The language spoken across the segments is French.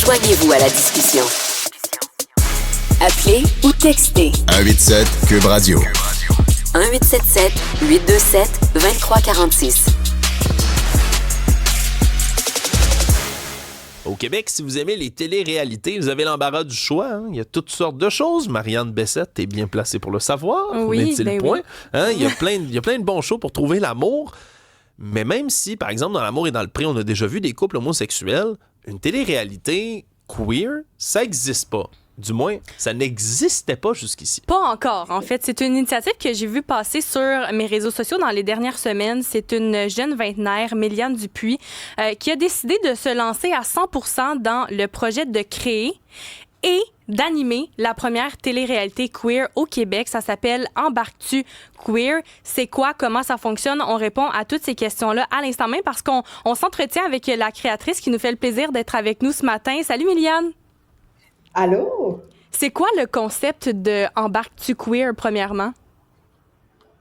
Joignez-vous à la discussion. Appelez ou textez 187 Cube Radio. 1877 827 2346. Au Québec, si vous aimez les téléréalités, vous avez l'embarras du choix. Hein? Il y a toutes sortes de choses. Marianne Bessette est bien placée pour le savoir. Oui, n'est-il ben point? oui. Hein? Il y a plein de bons shows pour trouver l'amour. Mais même si, par exemple, dans L'amour et dans le pré, on a déjà vu des couples homosexuels, une téléréalité queer, ça n'existe pas. Du moins, ça n'existait pas jusqu'ici. Pas encore, en fait. C'est une initiative que j'ai vue passer sur mes réseaux sociaux dans les dernières semaines. C'est une jeune vingtenaire, Méliane Dupuis, qui a décidé de se lancer à 100% dans le projet de créer et d'animer la première télé-réalité queer au Québec. Ça s'appelle Embarques-tu queer? C'est quoi? Comment ça fonctionne? On répond à toutes ces questions-là à l'instant même parce qu'on s'entretient avec la créatrice qui nous fait le plaisir d'être avec nous ce matin. Salut Méliane! Allô? C'est quoi le concept de Embarques-tu queer, premièrement?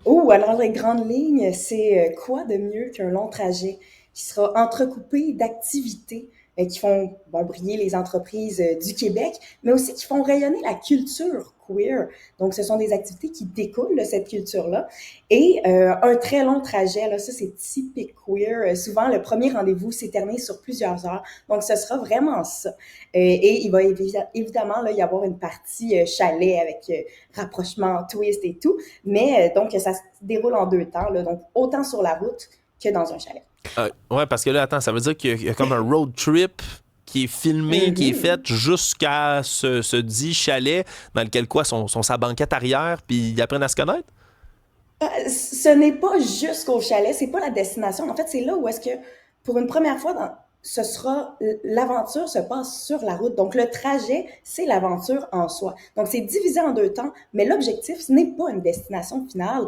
Alors les grandes lignes, c'est quoi de mieux qu'un long trajet qui sera entrecoupé d'activités qui font briller les entreprises du Québec, mais aussi qui font rayonner la culture queer. Donc, ce sont des activités qui découlent de cette culture-là. Et un très long trajet, là, ça, c'est typique queer. Souvent, le premier rendez-vous s'éternise sur plusieurs heures. Donc, ce sera vraiment ça. Et il va évidemment là, y avoir une partie chalet avec rapprochement, twist et tout. Mais donc, ça se déroule en 2 temps. Là, donc, autant sur la route que dans un chalet. Ouais, parce que là, attends, ça veut dire qu'il y a comme un road trip qui est filmé, qui est fait jusqu'à ce dit chalet dans lequel quoi sont sa banquette arrière, puis ils apprennent à se connaître? Ce n'est pas jusqu'au chalet, c'est pas la destination. En fait, c'est là où est-ce que, pour une première fois, l'aventure se passe sur la route. Donc, le trajet, c'est l'aventure en soi. Donc, c'est divisé en 2 temps, mais l'objectif, ce n'est pas une destination finale.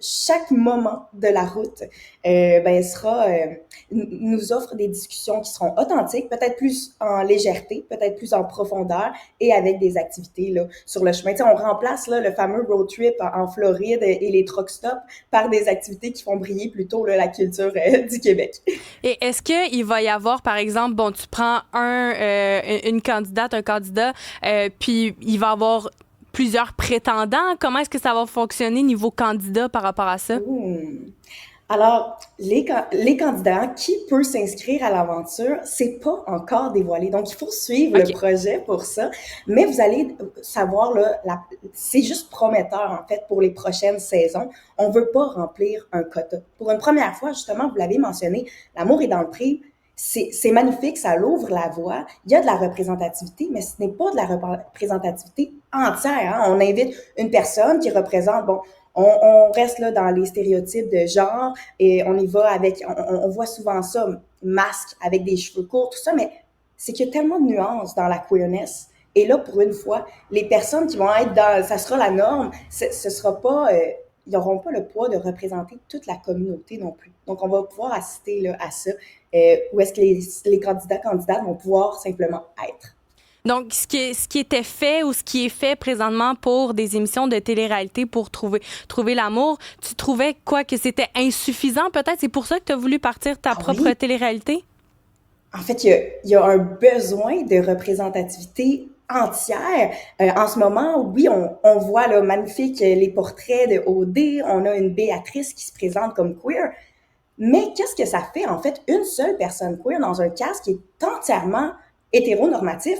Chaque moment de la route, nous offre des discussions qui seront authentiques, peut-être plus en légèreté, peut-être plus en profondeur et avec des activités là, sur le chemin. Tu sais, on remplace là, le fameux road trip en Floride et les truck stops par des activités qui font briller plutôt là, la culture du Québec. Et est-ce qu'il va y avoir, par exemple, tu prends une candidate, un candidat, puis il va y avoir plusieurs prétendants. Comment est-ce que ça va fonctionner niveau candidat par rapport à ça? Alors, les candidats, qui peut s'inscrire à l'aventure, c'est pas encore dévoilé. Donc, il faut suivre le projet pour ça. Mais vous allez savoir, là, c'est juste prometteur, en fait, pour les prochaines saisons. On veut pas remplir un quota. Pour une première fois, justement, vous l'avez mentionné, L'amour est dans le pré. C'est magnifique, ça l'ouvre la voie. Il y a de la représentativité, mais ce n'est pas de la représentativité entière. Hein. On invite une personne qui représente, on reste là dans les stéréotypes de genre et on y va avec, on voit souvent ça, masque avec des cheveux courts, tout ça, mais c'est qu'il y a tellement de nuances dans la queerness. Et là, pour une fois, les personnes qui vont être dans, ça sera la norme, ce sera pas, ils n'auront pas le poids de représenter toute la communauté non plus. Donc, on va pouvoir assister là, à ça, où est-ce que les candidates vont pouvoir simplement être. Donc, ce qui était fait ou ce qui est fait présentement pour des émissions de télé-réalité pour trouver l'amour, tu trouvais quoi, que c'était insuffisant peut-être? C'est pour ça que tu as voulu partir ta propre télé-réalité? En fait, il y a un besoin de représentativité entière. En ce moment, oui, on voit là, magnifique les portraits de OD, on a une Béatrice qui se présente comme queer, mais qu'est-ce que ça fait en fait une seule personne queer dans un cast qui est entièrement hétéronormatif?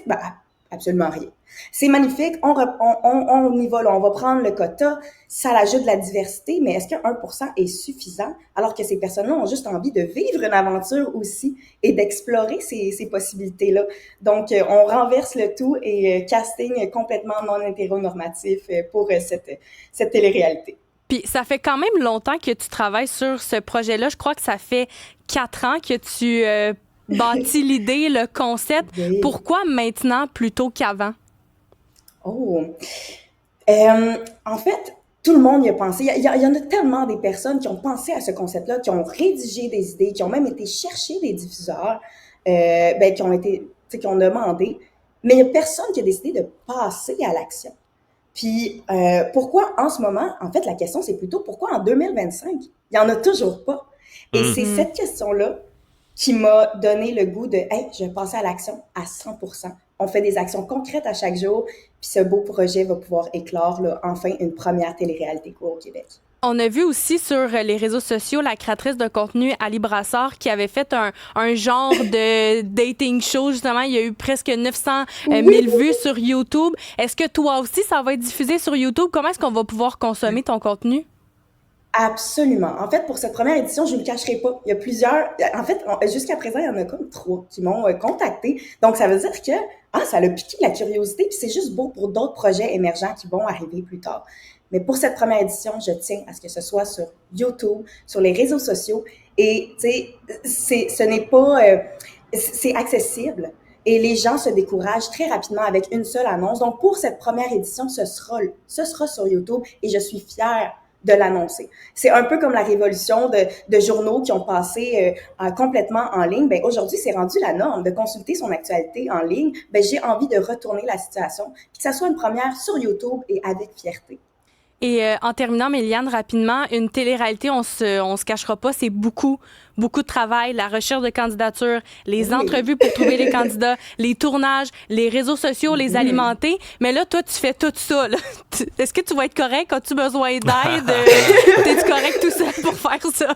Absolument rien. C'est magnifique, on y va, là, on va prendre le quota, ça ajoute de la diversité, mais est-ce que 1% est suffisant alors que ces personnes-là ont juste envie de vivre une aventure aussi et d'explorer ces possibilités-là? Donc, on renverse le tout et casting complètement non hétéronormatif pour cette télé-réalité. Puis ça fait quand même longtemps que tu travailles sur ce projet-là. Je crois que ça fait 4 ans que tu bâtis l'idée, le concept. Oui. Pourquoi maintenant plutôt qu'avant? En fait, tout le monde y a pensé. Il y en a tellement des personnes qui ont pensé à ce concept-là, qui ont rédigé des idées, qui ont même été chercher des diffuseurs, qui ont demandé. Mais il n'y a personne qui a décidé de passer à l'action. Puis, pourquoi en ce moment, en fait, la question, c'est plutôt pourquoi en 2025, il n'y en a toujours pas? Et c'est cette question-là qui m'a donné le goût de « Hey, je vais passer à l'action à 100%. » On fait des actions concrètes à chaque jour, puis ce beau projet va pouvoir éclore là, enfin une première télé-réalité queer au Québec. On a vu aussi sur les réseaux sociaux la créatrice de contenu Ali Brassard qui avait fait un genre de dating show. Justement, il y a eu presque 900 000 vues sur YouTube. Est-ce que toi aussi, ça va être diffusé sur YouTube? Comment est-ce qu'on va pouvoir consommer ton contenu? Absolument. En fait, pour cette première édition, je ne le cacherai pas. Il y a plusieurs... En fait, jusqu'à présent, il y en a comme 3 qui m'ont contacté. Donc, ça veut dire que ça a piqué la curiosité, puis c'est juste beau pour d'autres projets émergents qui vont arriver plus tard. Mais pour cette première édition, je tiens à ce que ce soit sur YouTube, sur les réseaux sociaux. Et, tu sais, ce n'est pas... c'est accessible. Et les gens se découragent très rapidement avec une seule annonce. Donc, pour cette première édition, ce sera sur YouTube et je suis fière de l'annoncer. C'est un peu comme la révolution de journaux qui ont passé complètement en ligne. Ben aujourd'hui, c'est rendu la norme de consulter son actualité en ligne. Ben j'ai envie de retourner la situation, puis que ça soit une première sur YouTube et avec fierté. Et en terminant, Méliane, rapidement, une télé-réalité, on se cachera pas, c'est beaucoup de travail, la recherche de candidatures, les entrevues pour trouver les candidats, les tournages, les réseaux sociaux, les alimenter. Mais là, toi, tu fais tout ça. Là. Est-ce que tu vas être correct? As-tu besoin d'aide? T'es-tu correct tout seul pour faire ça?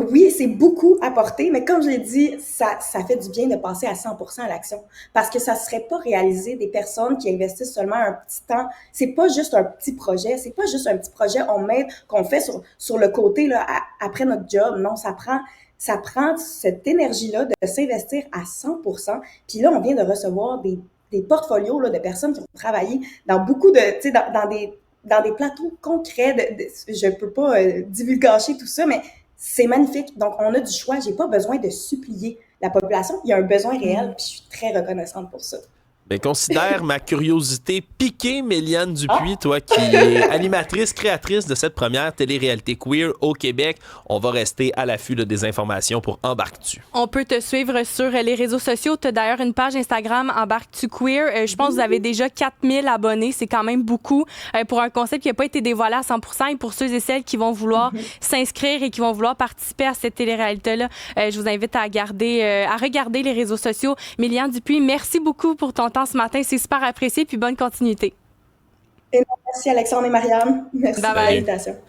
Oui, c'est beaucoup apporté, mais comme je l'ai dit, ça fait du bien de passer à 100% à l'action. Parce que ça serait pas réalisé des personnes qui investissent seulement un petit temps. C'est pas juste un petit projet, qu'on fait sur le côté là, après notre job. Non, ça prend cette énergie-là de s'investir à 100%. Puis là, on vient de recevoir des portfolios là, de personnes qui ont travaillé dans beaucoup de, tu sais, dans des plateaux concrets. Je peux pas divulgacher tout ça, mais c'est magnifique. Donc, on a du choix. J'ai pas besoin de supplier la population. Il y a un besoin réel, puis je suis très reconnaissante pour ça. Ben, considère ma curiosité piquée, Méliane Dupuis, toi qui es animatrice, créatrice de cette première télé-réalité queer au Québec. On va rester à l'affût des informations pour Embarque-tu. On peut te suivre sur les réseaux sociaux. Tu as d'ailleurs une page Instagram Embarque-tu queer. Je pense que vous avez déjà 4000 abonnés. C'est quand même beaucoup pour un concept qui n'a pas été dévoilé à 100%. Et pour ceux et celles qui vont vouloir s'inscrire et qui vont vouloir participer à cette télé-réalité-là, je vous invite à regarder les réseaux sociaux. Méliane Dupuis, merci beaucoup pour ton temps ce matin. C'est super apprécié, puis bonne continuité. Et merci Alexandre et Marianne. Merci bye pour l'invitation.